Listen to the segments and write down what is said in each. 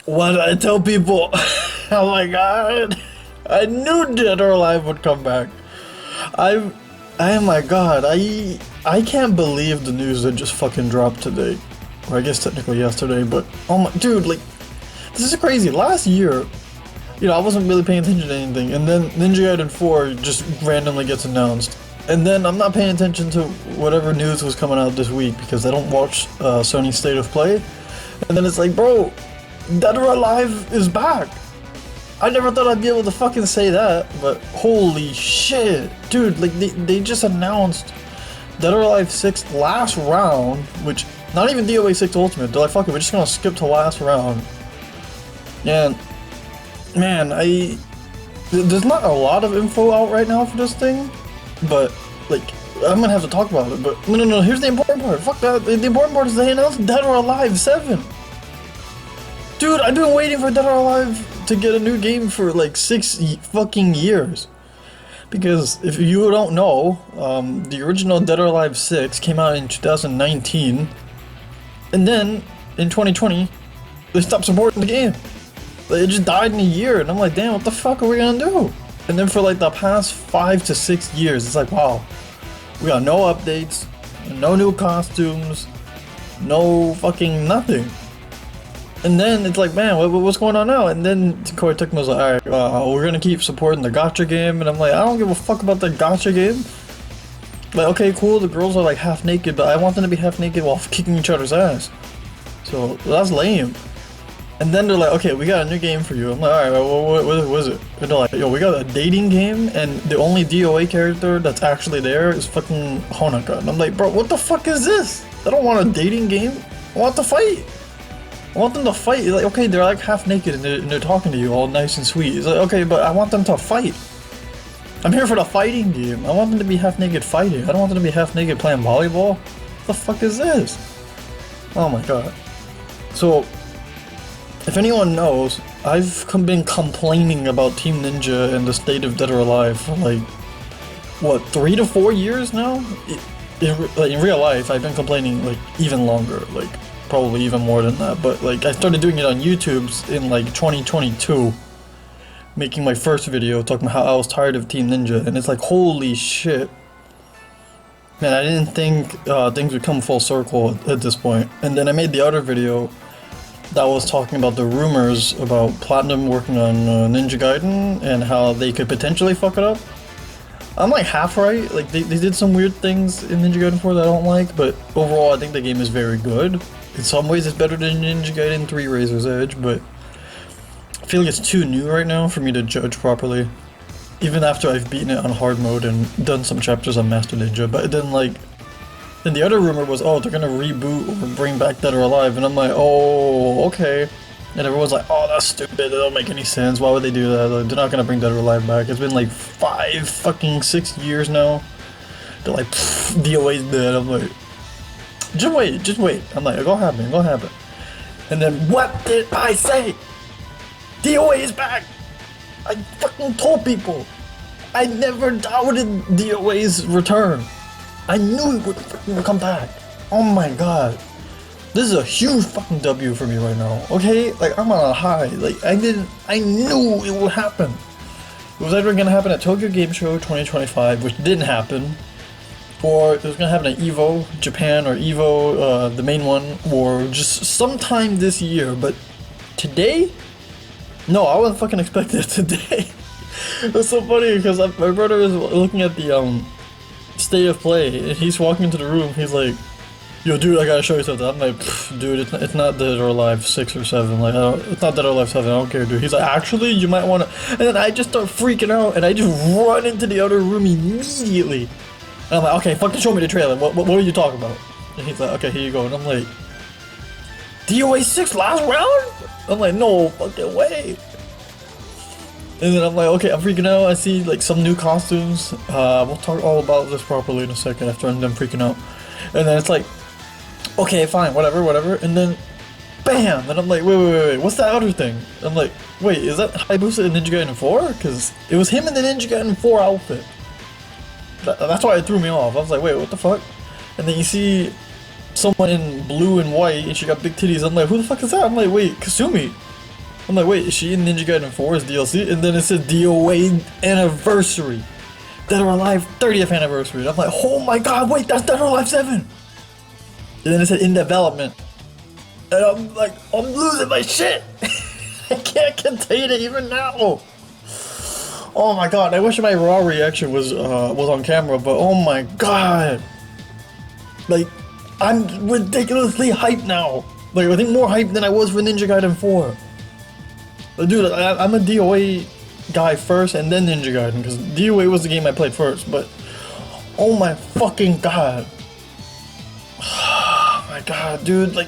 What did I tell people? Oh my god. I knew Dead or Alive would come back. I oh my god, I can't believe the news that just fucking dropped today. Or I guess technically yesterday, but oh my dude, like this is crazy. Last year, I wasn't really paying attention to anything, and then Ninja Gaiden 4 just randomly gets announced. And then I'm not paying attention to whatever news was coming out this week because I don't watch Sony's State of Play. And then it's like, bro, Dead or Alive is back. I never thought I'd be able to fucking say that, but holy shit. Dude, like they just announced Dead or Alive 6 last round, which, not even DOA 6 Ultimate. They're like, fuck it, we're just gonna skip to last round. And, man, there's not a lot of info out right now for this thing, but, like, I'm gonna have to talk about it, but no, here's the important part. Fuck that. The important part is they announced Dead or Alive 7. Dude, I've been waiting for Dead or Alive to get a new game for like 6 fucking years. Because if you don't know, the original Dead or Alive 6 came out in 2019, and then in 2020, they stopped supporting the game. It just died in a year, and I'm like, damn, what the fuck are we gonna do? And then for like the past 5 to 6 years, it's like, wow, we got no updates, no new costumes, no fucking nothing. And then it's like, man, what's going on now? And then Koei Tecmo was like, alright, we're gonna keep supporting the gacha game. And I'm like, I don't give a fuck about the gacha game. Like, okay, cool, the girls are like half naked, but I want them to be half naked while kicking each other's ass. So that's lame. And then they're like, okay, we got a new game for you. I'm like, alright, what is it? And they're like, yo, we got a dating game, and the only DOA character that's actually there is fucking Honoka. And I'm like, bro, what the fuck is this? I don't want a dating game. I want to fight. I want them to fight. Like, okay, they're like half naked and they're talking to you all nice and sweet. It's like, okay, but I want them to fight. I'm here for the fighting game. I want them to be half naked fighting. I don't want them to be half naked playing volleyball. What the fuck is this? Oh my god. So, if anyone knows, I've been complaining about Team Ninja and the state of Dead or Alive for like, what, 3 to 4 years now? In real life, I've been complaining like even longer, like probably even more than that, but like I started doing it on YouTube in like 2022, making my first video talking about how I was tired of Team Ninja, and it's like, holy shit. Man, I didn't think things would come full circle at this point. And then I made the other video that was talking about the rumors about Platinum working on Ninja Gaiden and how they could potentially fuck it up. I'm like half right, like they did some weird things in Ninja Gaiden 4 that I don't like, but overall I think the game is very good. In some ways it's better than Ninja Gaiden 3 Razor's Edge, but I feel like it's too new right now for me to judge properly. Even after I've beaten it on hard mode and done some chapters on Master Ninja, but then like, then the other rumor was, oh, they're gonna reboot or bring back Dead or Alive, and I'm like, oh, okay. And everyone's like, oh, that's stupid, that don't make any sense, why would they do that? Like, they're not gonna bring Dead or Alive back. It's been like 6 years now. They're like, DOA's dead. I'm like, just wait. I'm like, it's gonna happen. And then, what did I say? DOA is back! I fucking told people! I never doubted DOA's return. I knew it would fucking come back. Oh my god. This is a huge fucking W for me right now, okay? Like, I'm on a high. Like, I knew it would happen. It was either gonna happen at Tokyo Game Show 2025, which didn't happen, or it was gonna happen at EVO Japan, or EVO, the main one, or just sometime this year. But today? No, I wasn't fucking expecting it today. It's so funny because my brother was looking at the state of play, and he's walking into the room. He's like, yo, dude, I gotta show you something. I'm like, dude, it's not Dead or Alive 6 or 7. Like, it's not Dead or Alive 7. I don't care, dude. He's like, actually, you might want to. And then I just start freaking out, and I just run into the other room immediately. And I'm like, okay, fucking show me the trailer. What are you talking about? And he's like, okay, here you go. And I'm like, DOA 6 last round? I'm like, no fucking way. And then I'm like, okay, I'm freaking out. I see like some new costumes. We'll talk all about this properly in a second after I'm done freaking out. And then it's like, okay, fine, whatever. And then, bam! And I'm like, wait, what's that other thing? I'm like, wait, is that Hayabusa in Ninja Gaiden 4? Because it was him in the Ninja Gaiden 4 outfit. That's why it threw me off. I was like, wait, what the fuck? And then you see someone in blue and white, and she got big titties. I'm like, who the fuck is that? I'm like, wait, Kasumi. I'm like, wait, is she in Ninja Gaiden 4's DLC? And then it said DOA anniversary. Dead or Alive 30th anniversary. And I'm like, oh my god, wait, that's Dead or Alive 7! And then it said in development. And I'm like, I'm losing my shit! I can't contain it even now! Oh my god, I wish my raw reaction was on camera, but oh my god! Like, I'm ridiculously hyped now! Like, I think more hyped than I was for Ninja Gaiden 4. But dude, I'm a DOA guy first and then Ninja Gaiden, because DOA was the game I played first, but oh my fucking god. Oh my god, dude, like,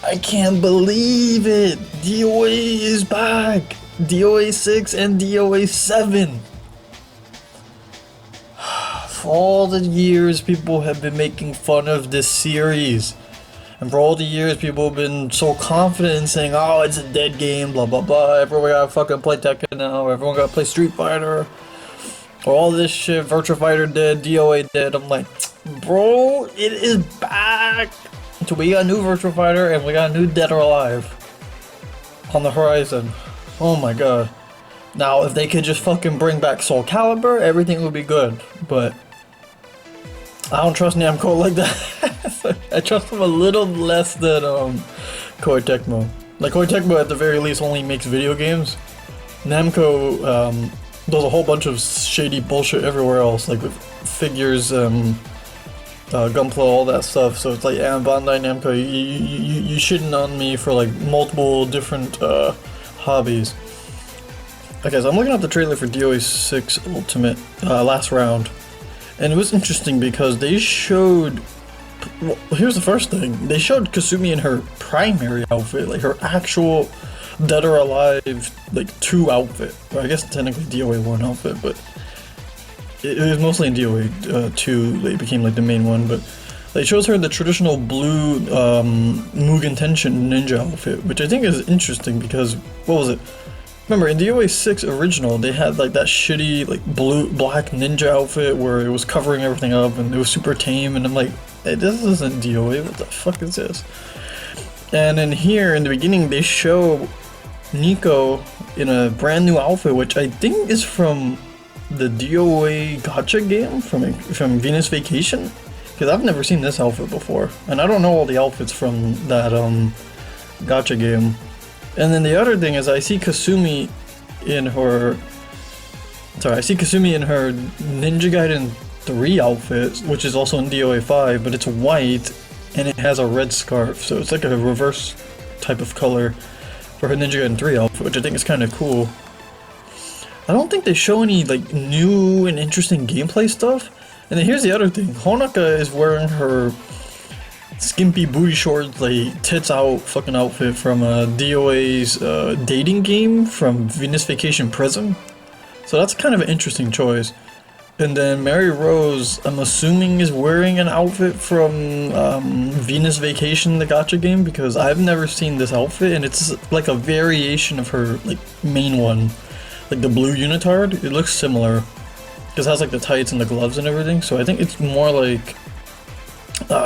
I can't believe it! DOA is back! DOA6 and DOA7! For all the years people have been making fun of this series, and for all the years people have been so confident in saying, oh, it's a dead game, blah blah blah, everyone gotta fucking play Tekken now, everyone gotta play Street Fighter, or all this shit, Virtua Fighter dead, DOA dead. I'm like, bro, it is back! So we got a new Virtua Fighter and we got a new Dead or Alive on the horizon. Oh my god. Now, if they could just fucking bring back Soul Calibur, everything would be good, but I don't trust Namco like that. I trust them a little less than Koei Tecmo. Like, Koei Tecmo at the very least only makes video games. Namco does a whole bunch of shady bullshit everywhere else, like with figures, Gunpla, all that stuff. So it's like, yeah, Bandai Namco, you shitting on me for like multiple different hobbies. Okay, so I'm looking at the trailer for DOA6 Ultimate, last round. And it was interesting because they showed, well, here's the first thing. They showed Kasumi in her primary outfit, like her actual Dead or Alive, like 2 outfit. Or I guess technically DOA 1 outfit, but it was mostly in DOA 2, they became like the main one, but they shows her the traditional blue Mugen Tenshin ninja outfit, which I think is interesting because, what was it? Remember, in DOA 6 original, they had like that shitty like black ninja outfit where it was covering everything up and it was super tame, and I'm like, hey, this isn't DOA, what the fuck is this? And in here, in the beginning, they show Nico in a brand new outfit, which I think is from the DOA gacha game from Venus Vacation, because I've never seen this outfit before, and I don't know all the outfits from that gacha game. And then the other thing is I see Kasumi in her Ninja Gaiden 3 outfit, which is also in DOA 5, but it's white and it has a red scarf, so it's like a reverse type of color for her Ninja Gaiden 3 outfit, which I think is kind of cool. I don't think they show any like new and interesting gameplay stuff. And then here's the other thing. Honoka is wearing her skimpy booty shorts, like tits out fucking outfit from DOA's dating game from Venus Vacation Prism. So that's kind of an interesting choice. And then Mary Rose, I'm assuming, is wearing an outfit from Venus Vacation, the gacha game, because I've never seen this outfit, and it's like a variation of her like main one. Like the blue unitard, it looks similar because it has like the tights and the gloves and everything, so I think it's more like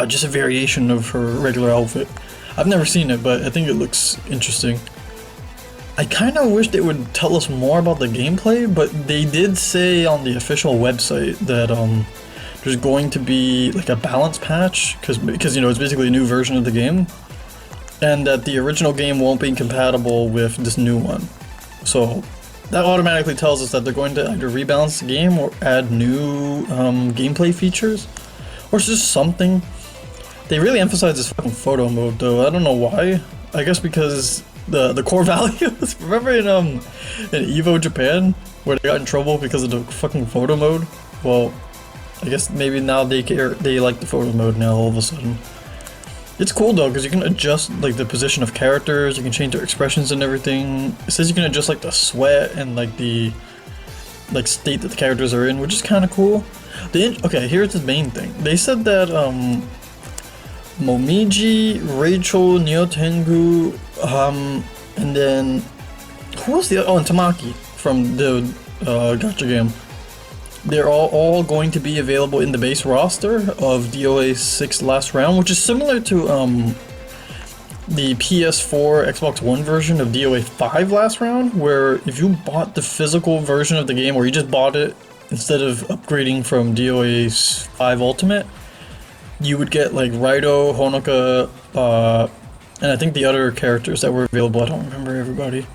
just a variation of her regular outfit. I've never seen it, but I think it looks interesting. I kind of wish they would tell us more about the gameplay, but they did say on the official website that there's going to be like a balance patch, because you know, it's basically a new version of the game, and that the original game won't be compatible with this new one. So that automatically tells us that they're going to either rebalance the game or add new gameplay features, or just something. They really emphasize this fucking photo mode though. I don't know why. I guess because the core values. Remember in Evo Japan where they got in trouble because of the fucking photo mode? Well, I guess maybe now they like the photo mode now all of a sudden. It's cool though, because you can adjust like the position of characters, you can change their expressions and everything. It says you can adjust like the sweat and like the state that the characters are in, which is kind of cool. Okay, here's the main thing. They said that Momiji, Rachel, Nyotengu, and then who was the and Tamaki from the gacha game. They're all going to be available in the base roster of DOA 6 Last Round, which is similar to the PS4, Xbox One version of DOA5 last round, where if you bought the physical version of the game, or you just bought it instead of upgrading from DOA5 Ultimate, you would get like Raito, Honoka, and I think the other characters that were available. I don't remember everybody.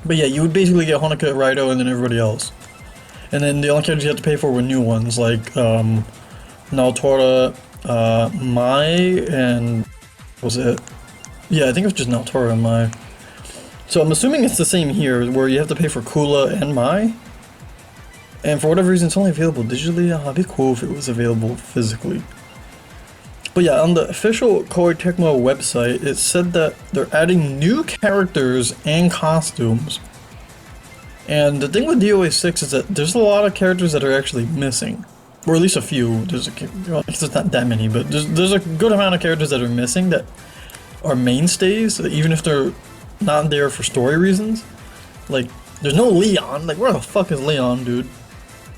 But yeah, you would basically get Honoka, Raito, and then everybody else. And then the only characters you had to pay for were new ones, like Naotora, Mai, and was it? Yeah, I think it was just Naotora and Mai. So I'm assuming it's the same here, where you have to pay for Kula and Mai. And for whatever reason, it's only available digitally. It'd be cool if it was available physically. But yeah, on the official Koei Tecmo website, it said that they're adding new characters and costumes. And the thing with DOA6 is that there's a lot of characters that are actually missing. Or at least a few. There's not that many, but there's a good amount of characters that are missing that are mainstays, even if they're not there for story reasons. Like, there's no Leon. Like, where the fuck is Leon, dude?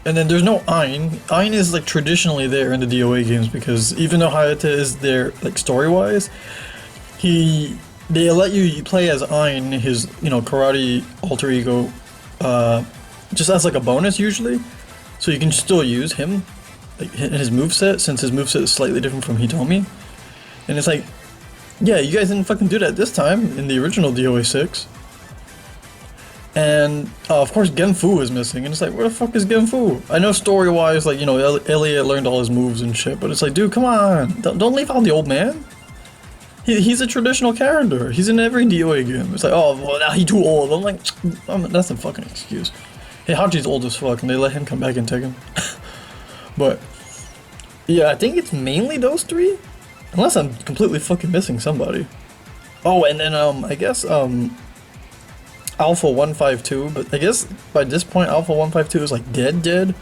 And then there's no Ain. Ain is like traditionally there in the DOA games because even though Hayate is there like story-wise, they let you play as Ain, his karate alter ego, just as like a bonus usually, so you can still use him like in his moveset, since his moveset is slightly different from Hitomi. And it's like, yeah, you guys didn't fucking do that this time in the original DOA6. And of course Genfu is missing, and it's like, where the fuck is Genfu? I know story-wise, like, Elliot learned all his moves and shit, but it's like, dude, come on, don't leave out the old man. He's a traditional character. He's in every DOA game. It's like, oh, well, now he's too old. I'm like, that's a fucking excuse. Hey, Hachi's old as fuck, and they let him come back and take him. But yeah, I think it's mainly those three, unless I'm completely fucking missing somebody. Oh, and then I guess Alpha 152, but I guess by this point Alpha 152 is like dead,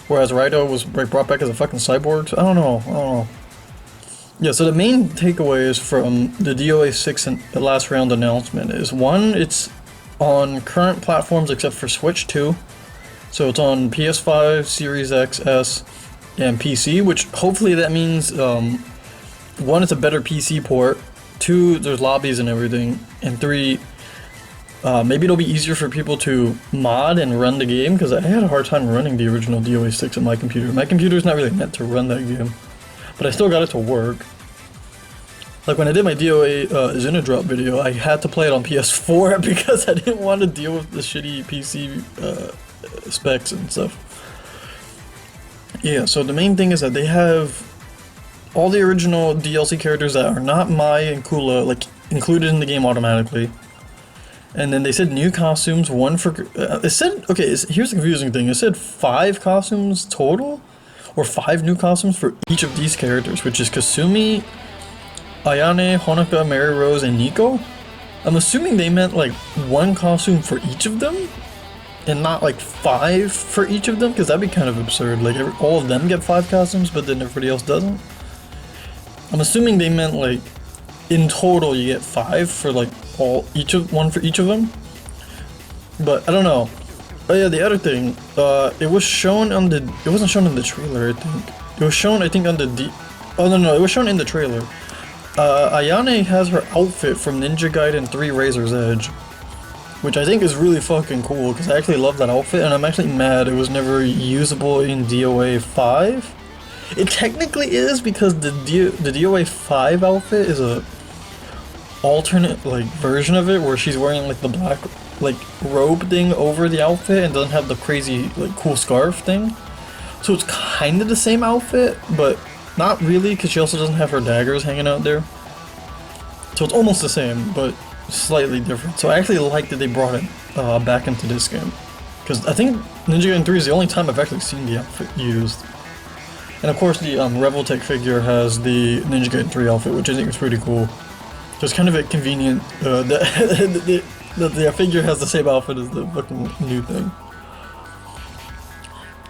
whereas Raito was brought back as a fucking cyborg. So I don't know. Yeah, so the main takeaways from the DOA 6 and the last round announcement is, one, it's on current platforms except for Switch 2, so it's on PS5, Series X, S, and PC, which hopefully that means one, it's a better PC port, two, there's lobbies and everything, and three, maybe it'll be easier for people to mod and run the game, because I had a hard time running the original DOA 6 on my computer. My computer's not really meant to run that game, but I still got it to work. Like when I did my DOA Xenodrop video, I had to play it on PS4 because I didn't want to deal with the shitty PC specs and stuff. Yeah, so the main thing is that they have all the original DLC characters that are not Mai and Kula, like, included in the game automatically. And then they said new costumes, one for... it said... Okay, here's the confusing thing. It said 5 costumes total? Or 5 new costumes for each of these characters, which is Kasumi, Ayane, Honoka, Mary Rose, and Nico? I'm assuming they meant like 1 costume for each of them? And not like 5 for each of them? Because that'd be kind of absurd. Like, all of them get 5 costumes, but then everybody else doesn't? I'm assuming they meant like, in total you get 5 for like one for each of them, but I don't know. Oh yeah, the other thing, it was shown on the, it wasn't shown in the trailer, I think. It was shown, I think, on the oh no, it was shown in the trailer. Ayane has her outfit from Ninja Gaiden 3 Razor's Edge, which I think is really fucking cool, because I actually love that outfit, and I'm actually mad it was never usable in DOA 5. It technically is, because the DOA 5 outfit is a alternate like version of it, where she's wearing like the black like robe thing over the outfit and doesn't have the crazy like cool scarf thing. So it's kind of the same outfit, but not really, because she also doesn't have her daggers hanging out there. So it's almost the same, but slightly different. So I actually like that they brought it back into this game, because I think Ninja Gaiden 3 is the only time I've actually seen the outfit used. And of course the Revoltech figure has the Ninja Gaiden 3 outfit, which I think is pretty cool. So it's kind of a convenient that the figure has the same outfit as the fucking new thing.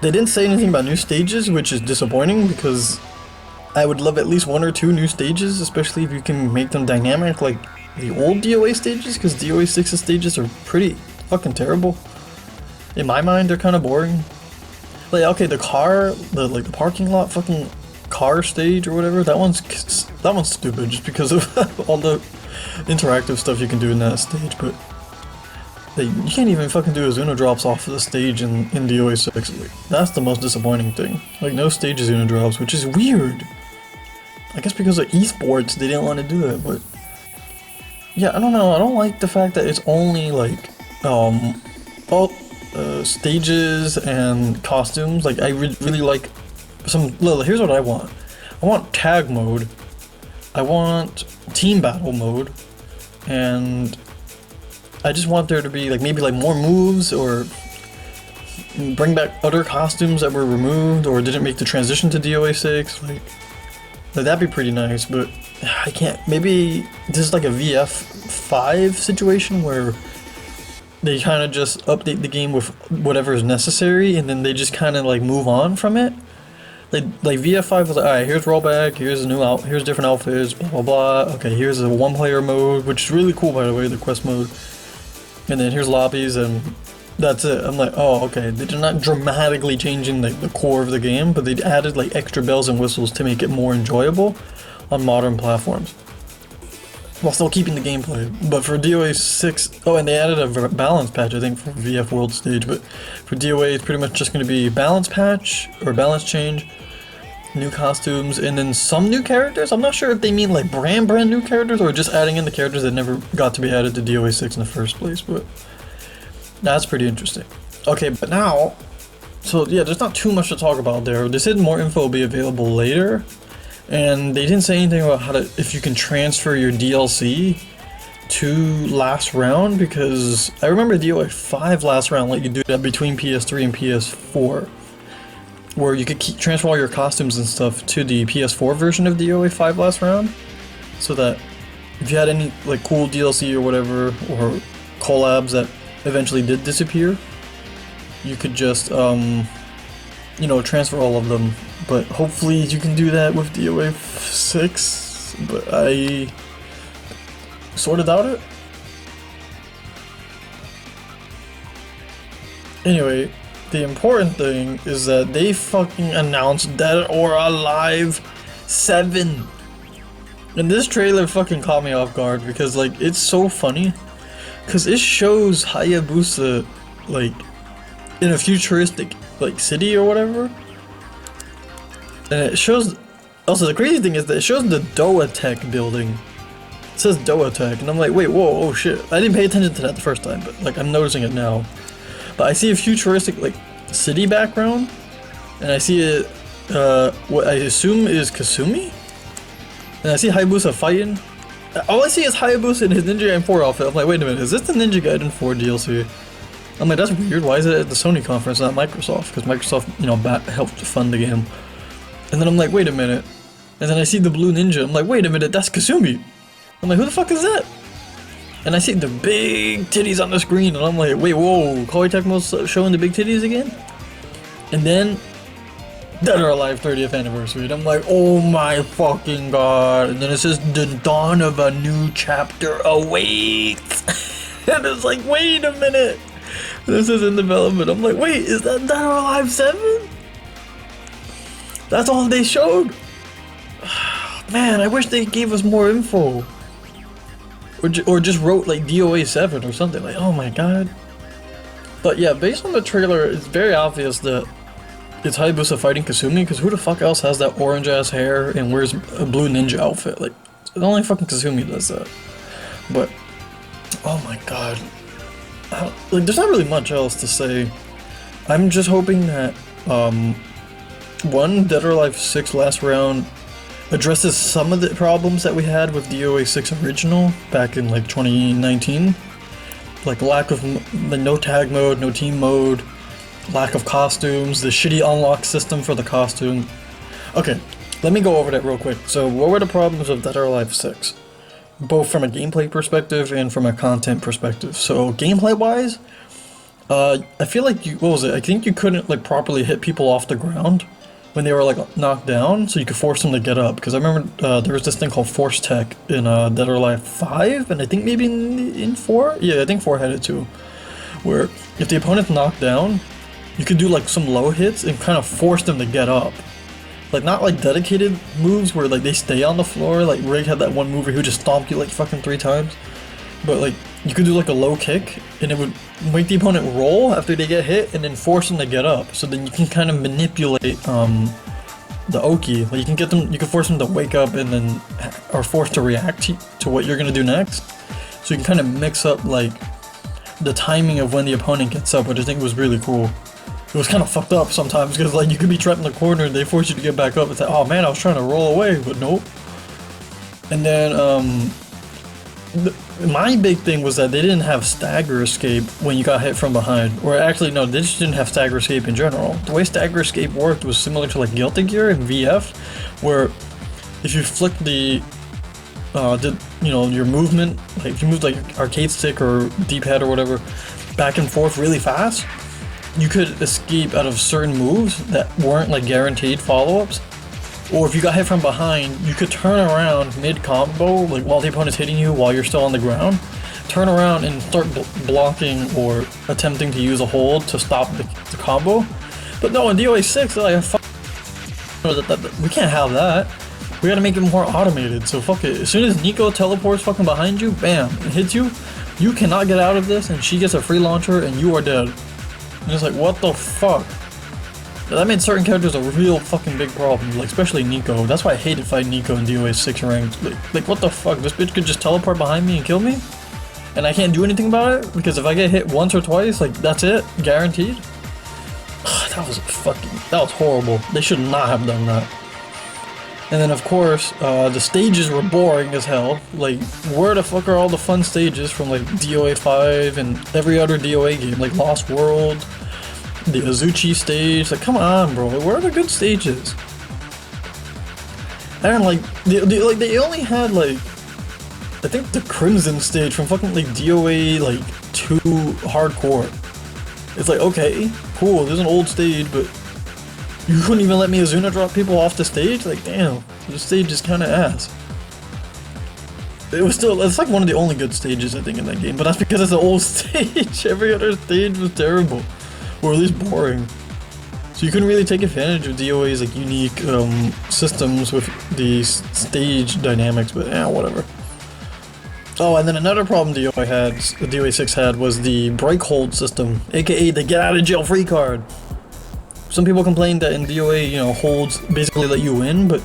They didn't say anything about new stages, which is disappointing, because I would love at least 1 or 2 new stages, especially if you can make them dynamic like the old DOA stages, because DOA 6's stages are pretty fucking terrible. In my mind, they're kind of boring. Like, okay, the parking lot fucking car stage or whatever. That one's stupid just because of all the interactive stuff you can do in that stage. But like, you can't even fucking do Azuna drops off of the stage in DOA6. Like, that's the most disappointing thing. Like, no stage Azuna drops, which is weird. I guess because of esports, they didn't want to do it, but yeah, I don't know. I don't like the fact that it's only like stages and costumes. Like, I really like some. Here's what I want. I want tag mode. I want team battle mode, and I just want there to be like maybe like more moves, or bring back other costumes that were removed or didn't make the transition to DOA6. Like that'd be pretty nice, but I can't. Maybe this is like a VF5 situation where they kind of just update the game with whatever is necessary, and then they just kind of like move on from it. Like VF5 was like, alright, here's rollback, here's a new here's different outfits, blah blah blah. Okay, here's a one-player mode, which is really cool by the way, the quest mode. And then here's lobbies, and that's it. I'm like, oh, okay. They're not dramatically changing like the core of the game, but they added like extra bells and whistles to make it more enjoyable on modern platforms, while still keeping the gameplay. But for DOA6, oh, and they added a balance patch, I think, for VF World Stage. But for DOA, it's pretty much just going to be balance patch or balance change, new costumes, and then some new characters. I'm not sure if they mean like brand new characters or just adding in the characters that never got to be added to DOA6 in the first place. But that's pretty interesting. Okay, but now, so yeah, there's not too much to talk about there. They said more info will be available later, and they didn't say anything about how to, if you can transfer your DLC to last round, because I remember DOA5 last round let you do that between PS3 and PS4, where you could transfer all your costumes and stuff to the PS4 version of DOA5 last round, so that if you had any like cool DLC or whatever, or collabs that eventually did disappear, you could just you know, transfer all of them. But hopefully you can do that with DOA6, but I sort of doubt it. Anyway, the important thing is that they fucking announced Dead or Alive 7. And this trailer fucking caught me off guard because like it's so funny, because it shows Hayabusa like in a futuristic like city or whatever. And it shows, also the crazy thing is that it shows the DOA Tech building. It says DOA Tech, and I'm like, wait, whoa, oh shit. I didn't pay attention to that the first time, but like I'm noticing it now. But I see a futuristic like city background, and I see it, what I assume is Kasumi? And I see Hayabusa fighting. All I see is Hayabusa in his Ninja Gaiden 4 outfit. I'm like, wait a minute, is this the Ninja Gaiden 4 DLC? I'm like, that's weird, why is it at the Sony conference, not Microsoft? Because Microsoft, you know, helped fund the game. And then I'm like, wait a minute. And then I see the blue ninja, I'm like, wait a minute, that's Kasumi. I'm like, who the fuck is that? And I see the big titties on the screen, and I'm like, wait, whoa, Koei Tecmo's showing the big titties again? And then, Dead or Alive 30th anniversary, and I'm like, oh my fucking god. And then it says, the dawn of a new chapter awaits. And it's like, wait a minute. This is in development. I'm like, wait, is that Dead or Alive 7? That's all they showed. Man, I wish they gave us more info. Or just wrote like DOA7 or something, like, oh my god. But yeah, based on the trailer, it's very obvious that it's Hayabusa fighting Kasumi, because who the fuck else has that orange ass hair and wears a blue ninja outfit? Like, only fucking Kasumi does that. But, oh my god. Like, there's not really much else to say. I'm just hoping that, one, Dead or Alive 6 last round addresses some of the problems that we had with DOA6 original back in like 2019. Like lack of no tag mode, no team mode, lack of costumes, the shitty unlock system for the costume. Okay, let me go over that real quick. So what were the problems of Dead or Alive 6? Both from a gameplay perspective and from a content perspective. So gameplay wise, I feel like what was it? I think you couldn't like properly hit people off the ground when they were like knocked down, so you could force them to get up. Because I remember there was this thing called Force Tech in Dead or Alive 5, and I think maybe in 4? Yeah, I think 4 had it too. Where if the opponent's knocked down, you could do like some low hits and kind of force them to get up. Like, not like dedicated moves where like they stay on the floor. Like Rig had that one move where he would just stomp you like fucking 3 times. But like, you could do like a low kick, and it would make the opponent roll after they get hit, and then force them to get up. So then you can kind of manipulate the Oki. Like you can get them, you can force them to wake up and then are forced to react to what you're gonna do next. So you can kind of mix up like the timing of when the opponent gets up, which I think was really cool. It was kind of fucked up sometimes because like you could be trapped in the corner and they force you to get back up. It's like, oh man, I was trying to roll away, but nope. And then my big thing was that they didn't have stagger escape when you got hit from behind. Or actually, no, they just didn't have stagger escape in general. The way stagger escape worked was similar to like Guilty Gear and VF, where if you flick the, your movement, like if you moved like arcade stick or D-pad or whatever, back and forth really fast, you could escape out of certain moves that weren't like guaranteed follow-ups. Or if you got hit from behind, you could turn around mid-combo, like while the opponent's hitting you while you're still on the ground, turn around and start blocking or attempting to use a hold to stop the combo. But no, in DOA6, like, we can't have that. We gotta make it more automated, so fuck it. As soon as Nico teleports fucking behind you, bam, it hits you, you cannot get out of this, and she gets a free launcher, and you are dead. And it's like, what the fuck? That made certain characters a real fucking big problem, like especially Nico. That's why I hated fighting Nico in DOA 6 ranked. Like what the fuck? This bitch could just teleport behind me and kill me? And I can't do anything about it? Because if I get hit once or twice, like that's it? Guaranteed? That was horrible. They should not have done that. And then of course, the stages were boring as hell. Like, where the fuck are all the fun stages from like DOA5 and every other DOA game? Like Lost World, the Azuchi stage, like come on bro, where are the good stages? And like, they only had like, I think the Crimson stage from fucking like DOA like 2 hardcore. It's like, okay, cool, there's an old stage, but you couldn't even let me Azuna drop people off the stage? Like damn, the stage is kinda ass. It was still, it's like one of the only good stages I think in that game, but that's because it's an old stage. Every other stage was terrible. Or at least boring. So you couldn't really take advantage of DOA's like unique systems with the stage dynamics, but whatever. Oh, and then another problem DOA 6 had was the break hold system, aka the get out of jail free card. Some people complained that in DOA, holds basically let you win, but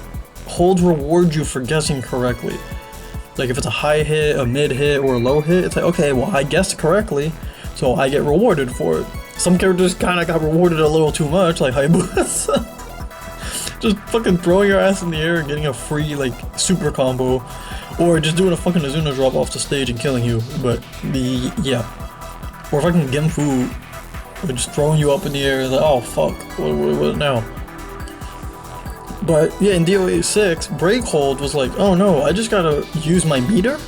holds reward you for guessing correctly. Like if it's a high hit, a mid hit, or a low hit, it's like, okay, well I guessed correctly, so I get rewarded for it. Some characters kinda got rewarded a little too much, like Hayabusa. Just fucking throwing your ass in the air and getting a free, like, super combo. Or just doing a fucking Azuna drop off the stage and killing you. But, or fucking Genfu, or just throwing you up in the air, like, oh fuck, what now? But, yeah, in DOA 6, break hold was like, oh no, I just gotta use my meter?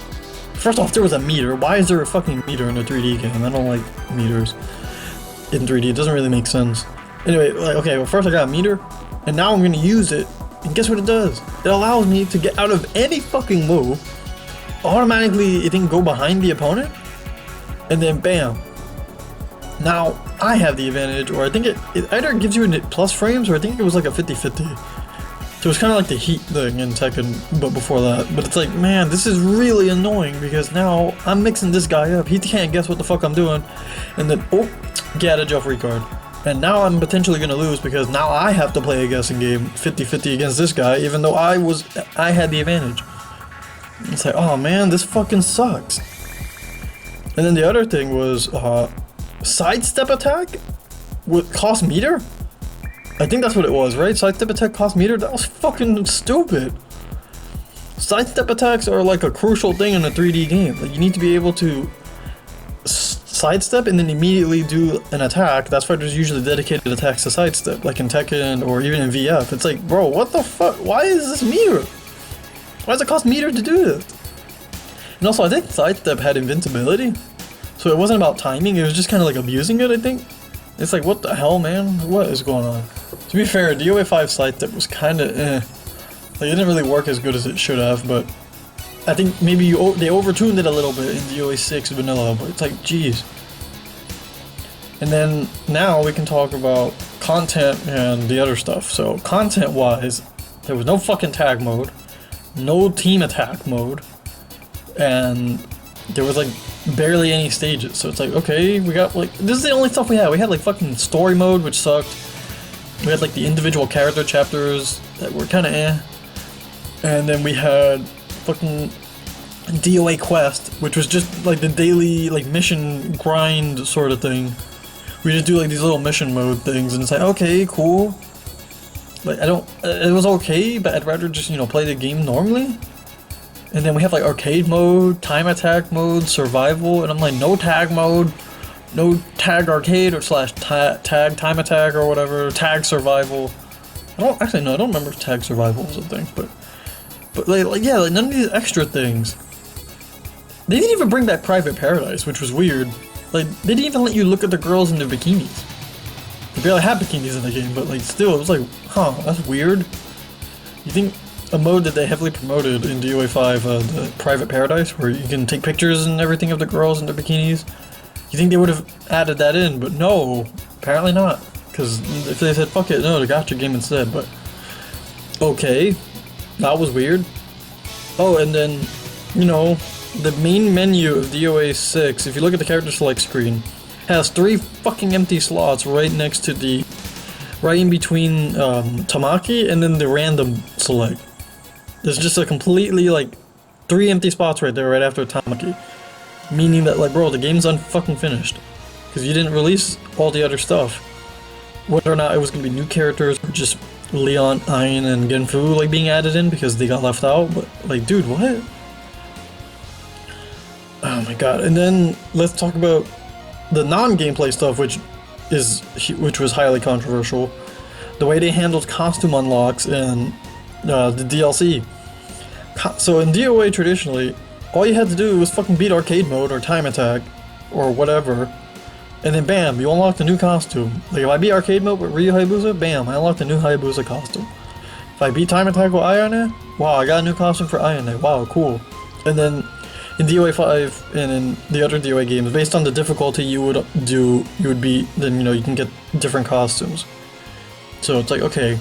First off, there was a meter. Why is there a fucking meter in a 3D game? I don't like meters in 3D, it doesn't really make sense. Anyway, like, okay, well first I got a meter, and now I'm gonna use it, and guess what it does? It allows me to get out of any fucking move, automatically it can go behind the opponent, and then bam. Now, I have the advantage, or I think it either gives you plus frames, or I think it was like a 50-50. So it's kind of like the heat thing in Tekken, but before that. But it's like, man, this is really annoying, because now I'm mixing this guy up, he can't guess what the fuck I'm doing, and then, oh, get a jail free card. And now I'm potentially gonna lose because now I have to play a guessing game 50-50 against this guy, even though I had the advantage. It's like, oh man, this fucking sucks. And then the other thing was sidestep attack with cost meter? I think that's what it was, right? Sidestep attack cost meter? That was fucking stupid. Sidestep attacks are like a crucial thing in a 3D game. Like, you need to be able to sidestep and then immediately do an attack. That's why there's usually dedicated attacks to sidestep, like in Tekken or even in VF. It's like, bro, what the fuck? Why is this meter? Why does it cost meter to do this? And also, I think sidestep had invincibility, so it wasn't about timing, it was just kind of like abusing it, I think. It's like, what the hell, man? What is going on? To be fair, DOA 5 sidestep was kind of Like, it didn't really work as good as it should have, but I think maybe they overtuned it a little bit in DOA 6 vanilla, but it's like, jeez. And then now we can talk about content and the other stuff. So content-wise, there was no fucking tag mode, no team attack mode, and there was like barely any stages. So it's like, okay, we got like, this is the only stuff we had. We had like fucking story mode, which sucked. We had like the individual character chapters that were kind of eh. And then we had fucking DOA quest, which was just like the daily like mission grind sort of thing. We just do like these little mission mode things, and it's like, okay, cool. Like it was okay, but I'd rather just, you know, play the game normally. And then we have like arcade mode, time attack mode, survival, and I'm like, no tag mode, no tag arcade or slash tag time attack or whatever, tag survival. I don't remember if tag survival was a thing, but like yeah, like none of these extra things. They didn't even bring back Private Paradise, which was weird. Like, they didn't even let you look at the girls in their bikinis. They barely had bikinis in the game, but like still, it was like, huh, that's weird. You think a mode that they heavily promoted in DOA5, the Private Paradise, where you can take pictures and everything of the girls in their bikinis, you think they would have added that in, but no, apparently not. Because if they said, fuck it, no, they got your game instead, but okay, that was weird. Oh, and then, you know, the main menu of DOA6, if you look at the character select screen, has 3 fucking empty slots right next to the, right in between Tamaki and then the random select. There's just a completely like 3 empty spots right there right after Tamaki. Meaning that like, bro, the game's unfucking finished. Because you didn't release all the other stuff. Whether or not it was going to be new characters or just Leon, Ayn, and Genfu like being added in because they got left out, but like, dude, what? Oh my god. And then let's talk about the non-gameplay stuff, which was highly controversial. The way they handled costume unlocks and the DLC. So in DOA traditionally, all you had to do was fucking beat arcade mode or time attack or whatever, and then bam, you unlocked a new costume. Like if I beat arcade mode with Ryu Hayabusa, bam, I unlocked a new Hayabusa costume. If I beat time attack with Ayane, wow, I got a new costume for Ayane. Wow, cool. And then in DOA5 and in the other DOA games, based on the difficulty you would beat, then you know you can get different costumes. So it's like, okay,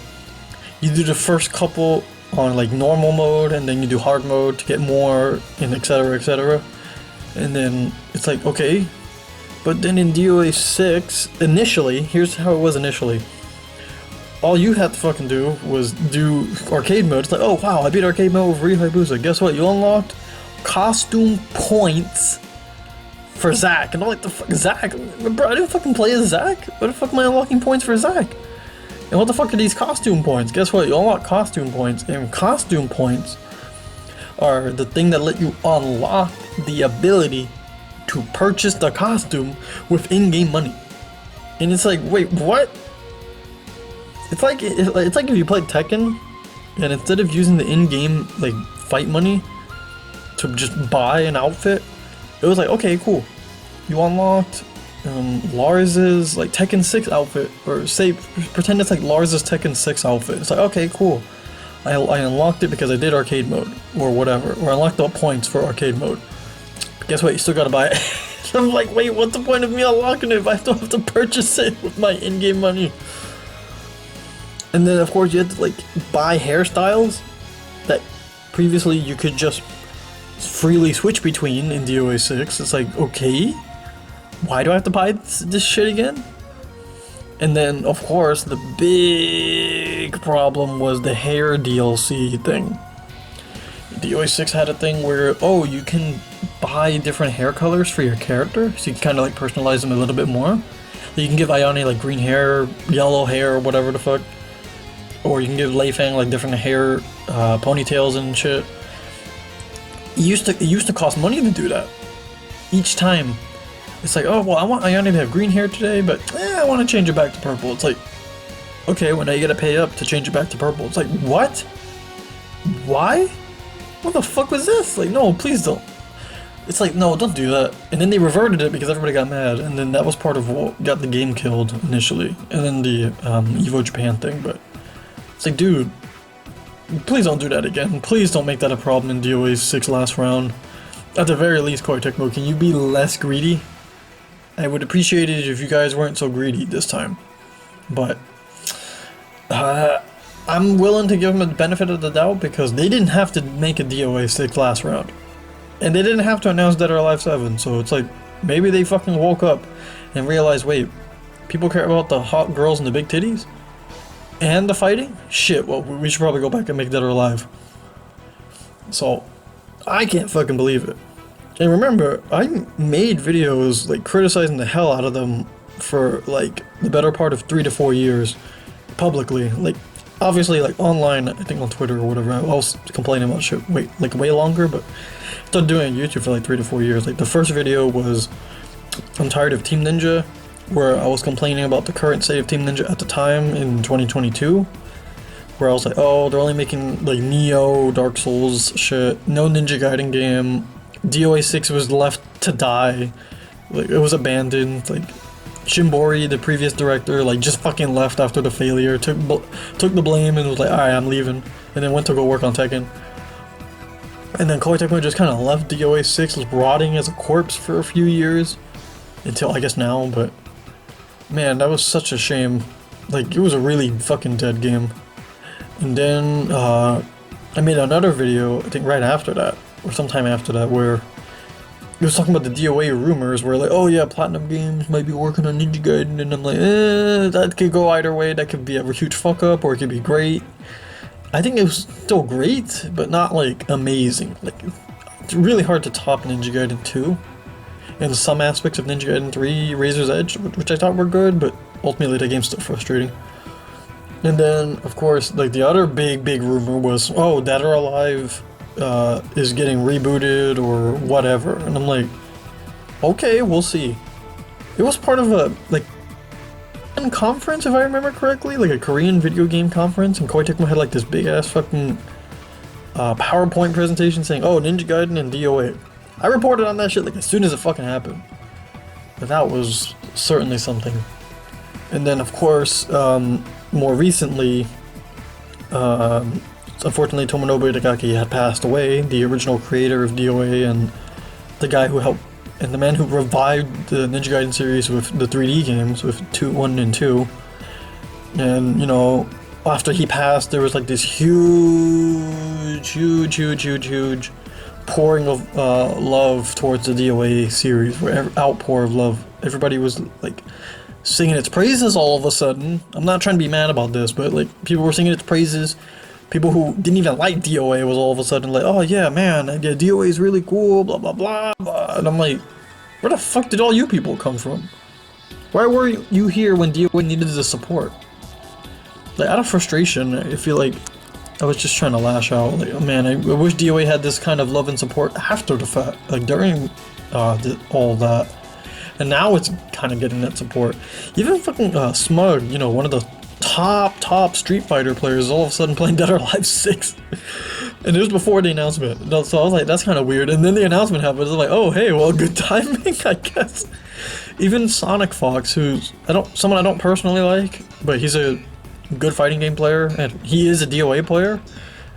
you do the first couple on like normal mode, and then you do hard mode to get more, and etc, etc. And then it's like, okay, but then in DOA6, initially, here's how it was initially. All you had to fucking do was do arcade mode. It's like, oh wow, I beat arcade mode with Ryu Hayabusa. Guess what? You unlocked costume points for Zack. And I'm like, the fuck, Zack? Bro, I didn't fucking play as Zack. What the fuck am I unlocking points for Zack? And what the fuck are these costume points? Guess what? You unlock costume points, and costume points are the thing that let you unlock the ability to purchase the costume with in-game money. And it's like, wait, what? It's like if you played Tekken, and instead of using the in-game like fight money to just buy an outfit, it was like, okay, cool, you unlocked Lars's like Tekken 6 outfit, or say pretend it's like Lars's Tekken 6 outfit. It's like, okay, cool, I unlocked it because I did arcade mode or whatever, or I unlocked the points for arcade mode. But guess what? You still gotta buy it. So I'm like, wait, what's the point of me unlocking it if I still have to purchase it with my in-game money? And then of course you had to like buy hairstyles that previously you could just freely switch between in DOA6. It's like, okay, why do I have to buy this shit again? And then of course the big problem was the hair DLC thing. DOA6 had a thing where, oh, you can buy different hair colors for your character, so you can kind of like personalize them a little bit more. You can give Ayane like green hair, yellow hair, whatever the fuck. Or you can give Lei Fang like different hair, ponytails and shit. It used to cost money to do that. Each time. It's like, oh, well, I want Ayane to have green hair today, but I want to change it back to purple. It's like, okay, well now you gotta pay up to change it back to purple. It's like, what? Why? What the fuck was this? Like, no, please don't. It's like, no, don't do that. And then they reverted it because everybody got mad, and then that was part of what got the game killed initially. And then the Evo Japan thing, but it's like, dude, please don't do that again. Please don't make that a problem in DOA 6 last round. At the very least, Koei Tecmo, can you be less greedy? I would appreciate it if you guys weren't so greedy this time. But I'm willing to give them the benefit of the doubt because they didn't have to make a DOA6 last round. And they didn't have to announce Dead or Alive 7, so it's like, maybe they fucking woke up and realized, wait, people care about the hot girls and the big titties? And the fighting? Shit, well, we should probably go back and make Dead or Alive. So, I can't fucking believe it. And remember, I made videos, like, criticizing the hell out of them for, like, the better part of 3 to 4 years, publicly. Like, obviously, like, online, I think on Twitter or whatever, I was complaining about shit way longer, but I started doing YouTube for, like, 3 to 4 years. Like, the first video was, I'm tired of Team Ninja, where I was complaining about the current state of Team Ninja at the time in 2022, where I was like, oh, they're only making, like, Neo, Dark Souls shit, no Ninja Gaiden game, DOA6 was left to die, like, it was abandoned, like, Shimbori, the previous director, like, just fucking left after the failure, took the blame and was like, alright, I'm leaving, and then went to go work on Tekken. And then Koei Tecmo just kind of left DOA6 was rotting as a corpse for a few years, until I guess now, but man, that was such a shame. Like, it was a really fucking dead game. And then, I made another video, I think right after that, or sometime after that, where it was talking about the DOA rumors, where like, oh yeah, Platinum Games might be working on Ninja Gaiden, and I'm like, that could go either way, that could be a huge fuck up, or it could be great. I think it was still great, but not like amazing. Like, it's really hard to top Ninja Gaiden 2. And some aspects of Ninja Gaiden 3 Razor's Edge, which I thought were good, but ultimately the game's still frustrating. And then, of course, like the other big rumor was, oh, Dead or Alive is getting rebooted or whatever. And I'm like, okay, we'll see. It was part of a, like, conference, if I remember correctly, like a Korean video game conference, and Koei Tecmo had like this big ass fucking PowerPoint presentation saying, oh, Ninja Gaiden and DOA. I reported on that shit like as soon as it fucking happened. But that was certainly something. And then of course, more recently, unfortunately Tomonobu Itagaki had passed away, the original creator of DOA and the guy who helped, and the man who revived the Ninja Gaiden series with the 3D games, with 1 and 2. And, you know, after he passed, there was like this huge pouring of love towards the DOA series, where outpour of love. Everybody was like singing its praises all of a sudden. I'm not trying to be mad about this, but like people were singing its praises. People who didn't even like DOA was all of a sudden like, oh yeah, man, yeah, DOA is really cool, blah blah blah blah. And I'm like, where the fuck did all you people come from? Why were you here when DOA needed the support? Like, out of frustration, I feel like I was just trying to lash out. Like, oh man, I wish DOA had this kind of love and support after the fact, like during all that. And now it's kind of getting that support. Even fucking Smug, you know, one of the top Street Fighter players, is all of a sudden playing Dead or Alive 6. And it was before the announcement. So I was like, that's kind of weird. And then the announcement happened. I was like, oh hey, well, good timing, I guess. Even Sonic Fox, who's someone I don't personally like, but he's a good fighting game player, and he is a DOA player.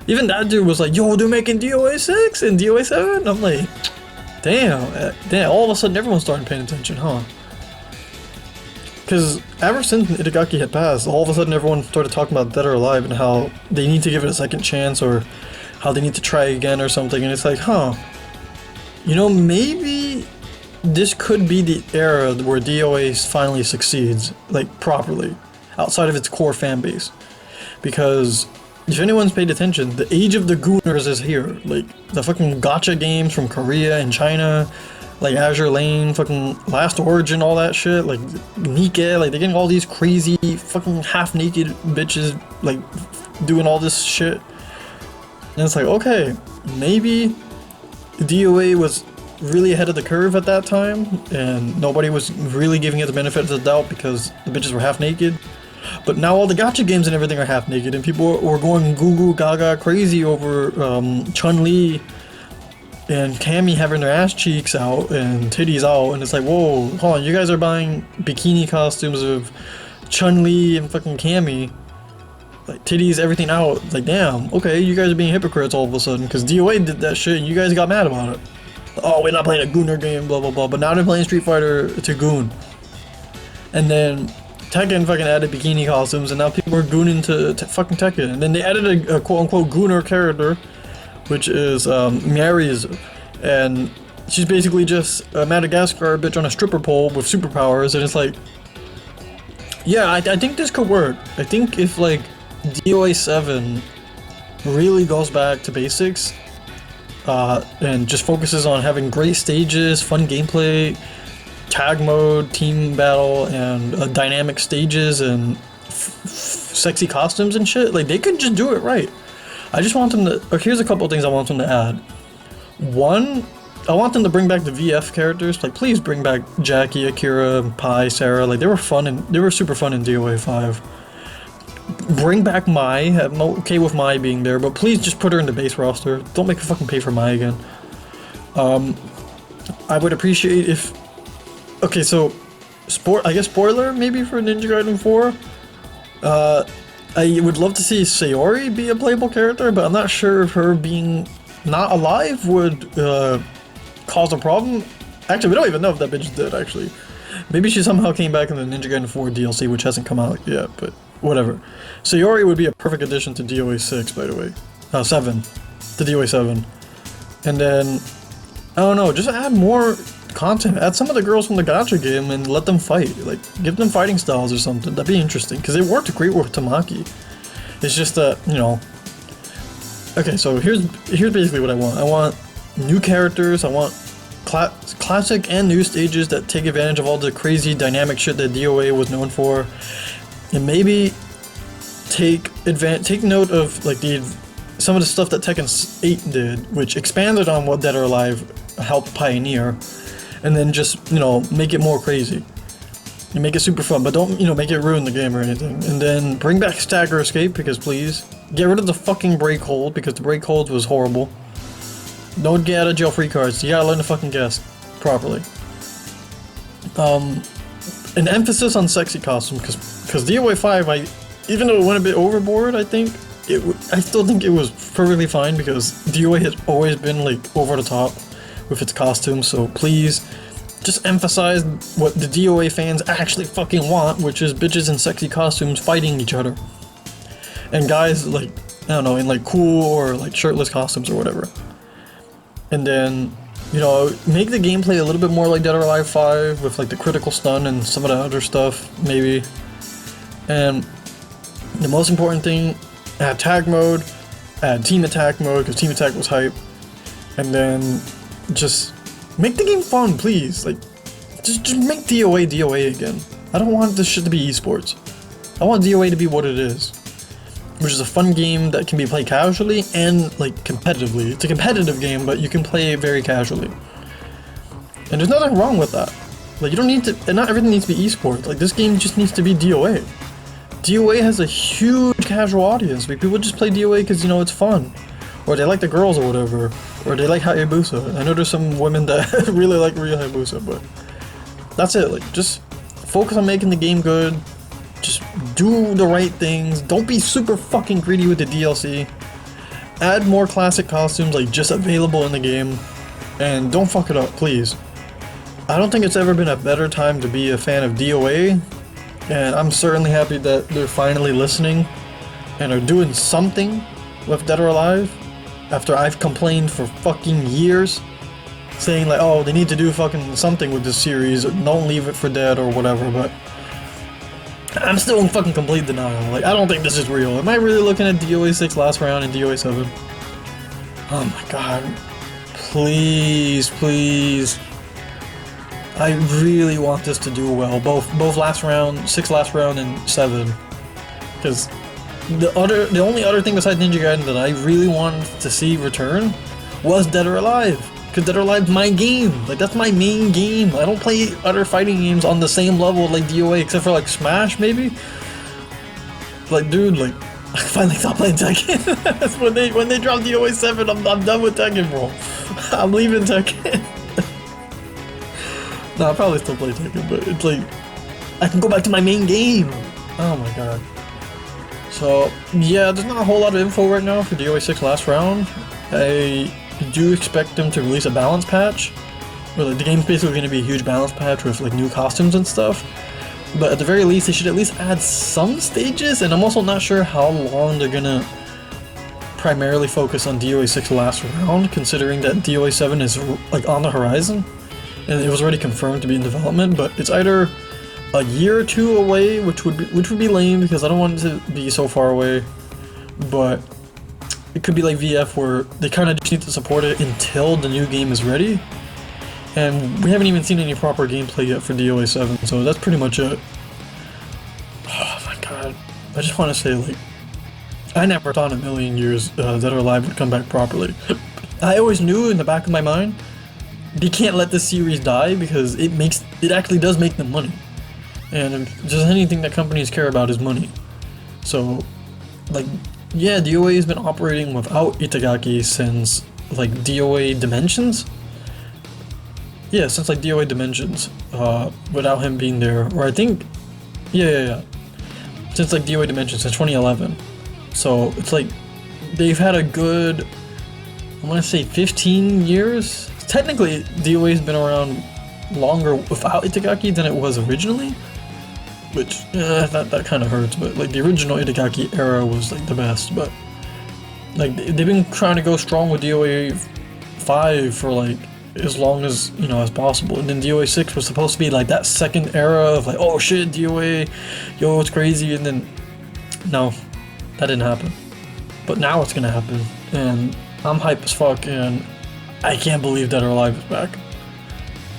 Even that dude was like, yo, they're making DOA 6 and DOA 7. I'm like, damn, all of a sudden everyone's starting paying attention, huh? Because ever since Itagaki had passed, all of a sudden everyone started talking about Dead or Alive and how they need to give it a second chance, or how they need to try again or something, and it's like, huh, you know, maybe this could be the era where DOA finally succeeds, like, properly, outside of its core fan base. Because if anyone's paid attention, the age of the Gooners is here. Like, the fucking gacha games from Korea and China, like Azure Lane, fucking Last Origin, all that shit, like Nike, like they're getting all these crazy fucking half-naked bitches, like, doing all this shit. And it's like, okay, maybe DOA was really ahead of the curve at that time, and nobody was really giving it the benefit of the doubt because the bitches were half-naked. But now all the gacha games and everything are half-naked, and people were going goo gaga crazy over Chun-Li and Cammy having their ass cheeks out and titties out, and it's like, whoa, hold on, you guys are buying bikini costumes of Chun-Li and fucking Cammy, like titties, everything out. Like, damn, okay, you guys are being hypocrites all of a sudden, because DOA did that shit and you guys got mad about it. oh, we're not playing a Gooner game, blah blah blah. But now they're playing Street Fighter to Goon. And then Tekken fucking added bikini costumes, and now people are gooning to fucking Tekken. And then they added a quote-unquote gooner character, which is Mary's, and she's basically just a Madagascar bitch on a stripper pole with superpowers, and it's like, yeah, I think this could work. I think if like DOA7 really goes back to basics, and just focuses on having great stages, fun gameplay, tag mode, team battle, and dynamic stages and sexy costumes and shit, like they could just do it right. I just want them to. Here's a couple of things I want them to add. One, I want them to bring back the VF characters. Like, please bring back Jackie, Akira, Pi, Sarah. Like, they were fun and they were super fun in DOA5. Bring back Mai. I'm okay with Mai being there, but please just put her in the base roster. Don't make her fucking pay for Mai again. I would appreciate if. Okay, so, I guess spoiler maybe for Ninja Gaiden 4. I would love to see Sayori be a playable character, but I'm not sure if her being not alive would cause a problem. Actually, we don't even know if that bitch is dead, actually. Maybe she somehow came back in the Ninja Gaiden 4 DLC, which hasn't come out yet, but whatever. Sayori would be a perfect addition to DOA 6, by the way. 7. To DOA 7. And then, I don't know, just add more content. Add some of the girls from the gacha game and let them fight. Like, give them fighting styles or something. That'd be interesting, because it worked great with Tamaki. It's just that, you know... Okay, so here's basically what I want. I want new characters, I want classic and new stages that take advantage of all the crazy dynamic shit that DOA was known for. And maybe take note of like some of the stuff that Tekken 8 did, which expanded on what Dead or Alive helped pioneer. And then just, you know, make it more crazy. And make it super fun, but don't, you know, make it ruin the game or anything. And then bring back Stagger Escape, because please. Get rid of the fucking break hold, because the break hold was horrible. Don't get out of jail free cards. You gotta learn to fucking guess properly. An emphasis on sexy costumes, because DOA 5, even though it went a bit overboard, I still think it was perfectly fine, because DOA has always been like over the top with its costumes. So please, just emphasize what the DOA fans actually fucking want, which is bitches in sexy costumes fighting each other. And guys, like, I don't know, in like cool or like shirtless costumes or whatever. And then, you know, make the gameplay a little bit more like Dead or Alive 5 with like the critical stun and some of the other stuff, maybe. And the most important thing, add tag mode, add team attack mode, because team attack was hype. And then just make the game fun, please. Like, just make DOA again. I don't want this shit to be esports. I want DOA to be what it is, which is a fun game that can be played casually and like competitively. It's a competitive game, but you can play it very casually. And there's nothing wrong with that. Like, you don't need to, and not everything needs to be esports. Like, this game just needs to be DOA. DOA has a huge casual audience. Like, people just play DOA because, you know, it's fun. Or they like the girls or whatever. Or they like Hayabusa. I know there's some women that really like Ryu Hayabusa, but that's it. Like, just focus on making the game good. Just do the right things. Don't be super fucking greedy with the DLC. Add more classic costumes, like, just available in the game. And don't fuck it up, please. I don't think it's ever been a better time to be a fan of DOA. And I'm certainly happy that they're finally listening and are doing something with Dead or Alive. After I've complained for fucking years, saying like, oh, they need to do fucking something with this series, don't leave it for dead or whatever, but I'm still in fucking complete denial. Like, I don't think this is real. Am I really looking at DOA 6 last round and DOA 7? Oh my god. Please, please. I really want this to do well. Both last round, 6 last round, and 7. Because the only other thing besides Ninja Gaiden that I really wanted to see return was Dead or Alive. Because Dead or Alive's my game. Like, that's my main game. I don't play other fighting games on the same level like DOA, except for like Smash, maybe. Like, dude, like, I finally stopped playing Tekken. That's when they dropped DOA 7, I'm done with Tekken, bro. I'm leaving Tekken. No, I'll probably still play Tekken, but it's like, I can go back to my main game. Oh my god. So, yeah, there's not a whole lot of info right now for DOA 6 last round. do expect them to release a balance patch, where like, the game's basically going to be a huge balance patch with like new costumes and stuff. But at the very least, they should at least add some stages, and I'm also not sure how long they're gonna primarily focus on DOA6 last round, considering that DOA7 is like on the horizon, and it was already confirmed to be in development. But it's either a year or two away, which would be lame because I don't want it to be so far away. But it could be like VF, where they kind of just need to support it until the new game is ready. And we haven't even seen any proper gameplay yet for DOA7, so that's pretty much it. Oh my god. I just want to say, like, I never thought in a million years Dead or Alive would come back properly. I always knew in the back of my mind, they can't let this series die because it actually does make them money. And just anything that companies care about is money. So, like, yeah, DOA has been operating without Itagaki since, like, DOA Dimensions? Yeah, since like DOA Dimensions, without him being there, or I think, yeah. Since like DOA Dimensions, since 2011. So it's like, they've had a good, I want to say 15 years? Technically, DOA's been around longer without Itagaki than it was originally. Which, that kind of hurts, but like the original Itagaki era was like the best, but like they've been trying to go strong with DOA 5 for like as long as, you know, as possible. And then DOA 6 was supposed to be like that second era of like, oh shit, DOA, yo, it's crazy. And then, no, that didn't happen. But now it's gonna happen. And I'm hype as fuck, and I can't believe Dead or Alive is back.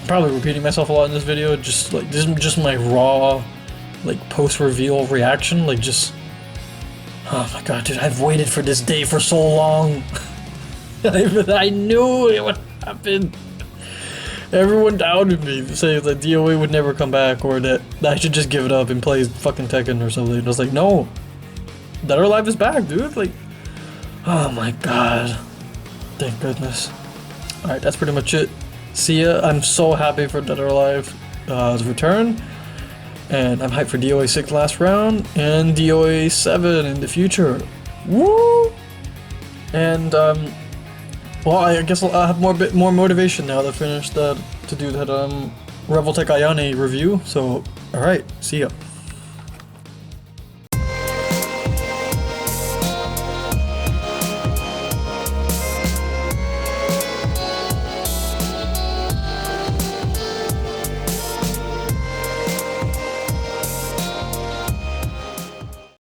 I'm probably repeating myself a lot in this video. Just like, this is just my raw, like, post-reveal reaction. Like, just, oh my god, dude, I've waited for this day for so long. I knew it would happen. Everyone doubted me, saying that DOA would never come back, or that I should just give it up and play fucking Tekken or something. And I was like, no, Dead or Alive is back, dude. Like, oh my god, thank goodness. Alright, that's pretty much it. See ya. I'm so happy for Dead or Alive's return, and I'm hyped for DOA 6 last round and DOA 7 in the future. Woo! And well, I guess I'll have more motivation now to finish that, to do that Revoltech Ayane review. So, alright, see ya.